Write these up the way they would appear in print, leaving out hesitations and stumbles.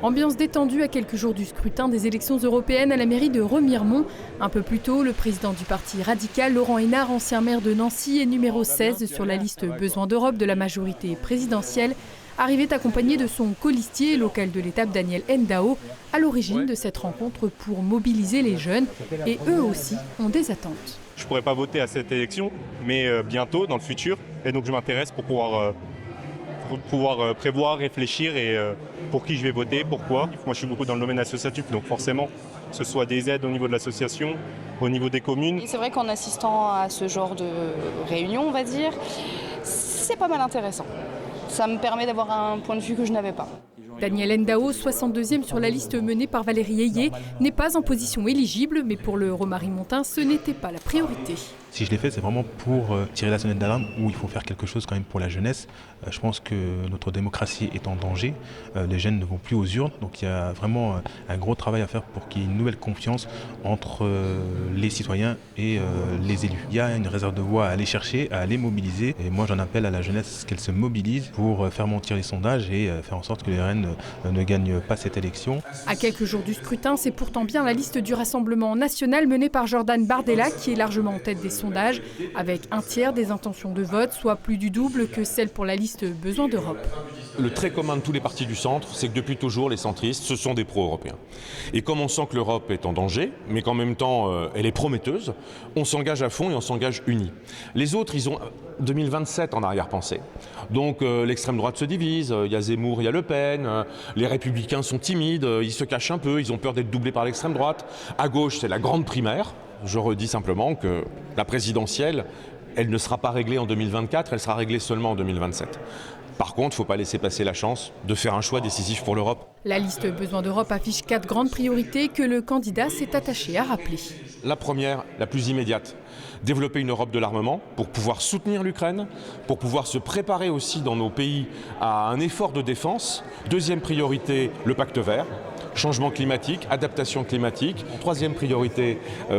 Ambiance détendue à quelques jours du scrutin des élections européennes à la mairie de Remiremont. Un peu plus tôt, le président du parti radical, Laurent Hénart, ancien maire de Nancy et numéro 16 sur la liste Besoin d'Europe de la majorité présidentielle, arrivait accompagné de son colistier local de l'étape Daniel Ndao, à l'origine de cette rencontre pour mobiliser les jeunes. Et eux aussi ont des attentes. Je ne pourrais pas voter à cette élection, mais bientôt, dans le futur. Et donc je m'intéresse pour pouvoir prévoir, réfléchir et pour qui je vais voter, pourquoi. Moi je suis beaucoup dans le domaine associatif, donc forcément, que ce soit des aides au niveau de l'association, au niveau des communes. C'est vrai qu'en assistant à ce genre de réunion, on va dire, c'est pas mal intéressant. Ça me permet d'avoir un point de vue que je n'avais pas. Daniel Ndao, 62e sur la liste menée par Valérie Ayé, n'est pas en position éligible, mais pour le Romarimontain, ce n'était pas la priorité. Si je l'ai fait, c'est vraiment pour tirer la sonnette d'alarme où il faut faire quelque chose quand même pour la jeunesse. Je pense que notre démocratie est en danger. Les jeunes ne vont plus aux urnes. Donc il y a vraiment un gros travail à faire pour qu'il y ait une nouvelle confiance entre les citoyens et les élus. Il y a une réserve de voix à aller chercher, à aller mobiliser. Et moi, j'en appelle à la jeunesse qu'elle se mobilise pour faire mentir les sondages et faire en sorte que les RN ne gagnent pas cette élection. À quelques jours du scrutin, c'est pourtant bien la liste du Rassemblement national menée par Jordan Bardella qui est largement en tête des sondages, avec un tiers des intentions de vote, soit plus du double que celle pour la liste Besoin d'Europe. Le trait commun de tous les partis du centre, c'est que depuis toujours, les centristes, ce sont des pro-européens. Et comme on sent que l'Europe est en danger, mais qu'en même temps, elle est prometteuse, on s'engage à fond et on s'engage unis. Les autres, ils ont 2027 en arrière-pensée. Donc l'extrême droite se divise, il y a Zemmour, il y a Le Pen, les républicains sont timides, ils se cachent un peu, ils ont peur d'être doublés par l'extrême droite. À gauche, c'est la grande primaire. Je redis simplement que la présidentielle, elle ne sera pas réglée en 2024, elle sera réglée seulement en 2027. Par contre, il ne faut pas laisser passer la chance de faire un choix décisif pour l'Europe. La liste Besoin d'Europe affiche 4 grandes priorités que le candidat s'est attaché à rappeler. La première, la plus immédiate, développer une Europe de l'armement pour pouvoir soutenir l'Ukraine, pour pouvoir se préparer aussi dans nos pays à un effort de défense. Deuxième priorité, le pacte vert. Changement climatique, adaptation climatique. Troisième priorité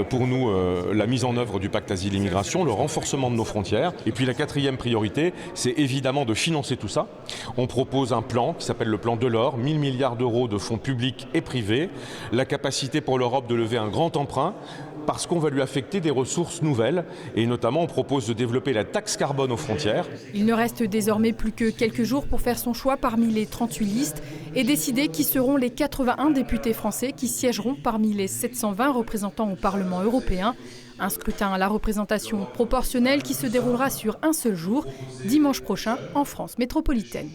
pour nous, la mise en œuvre du pacte asile-immigration, le renforcement de nos frontières. Et puis la quatrième priorité, c'est évidemment de financer tout ça. On propose un plan qui s'appelle le plan Delors, 1000 milliards d'euros de fonds publics et privés, la capacité pour l'Europe de lever un grand emprunt, parce qu'on va lui affecter des ressources nouvelles. Et notamment, on propose de développer la taxe carbone aux frontières. Il ne reste désormais plus que quelques jours pour faire son choix parmi les 38 listes et décider qui seront les 81 députés français qui siégeront parmi les 720 représentants au Parlement européen. Un scrutin à la représentation proportionnelle qui se déroulera sur un seul jour, dimanche prochain, en France métropolitaine.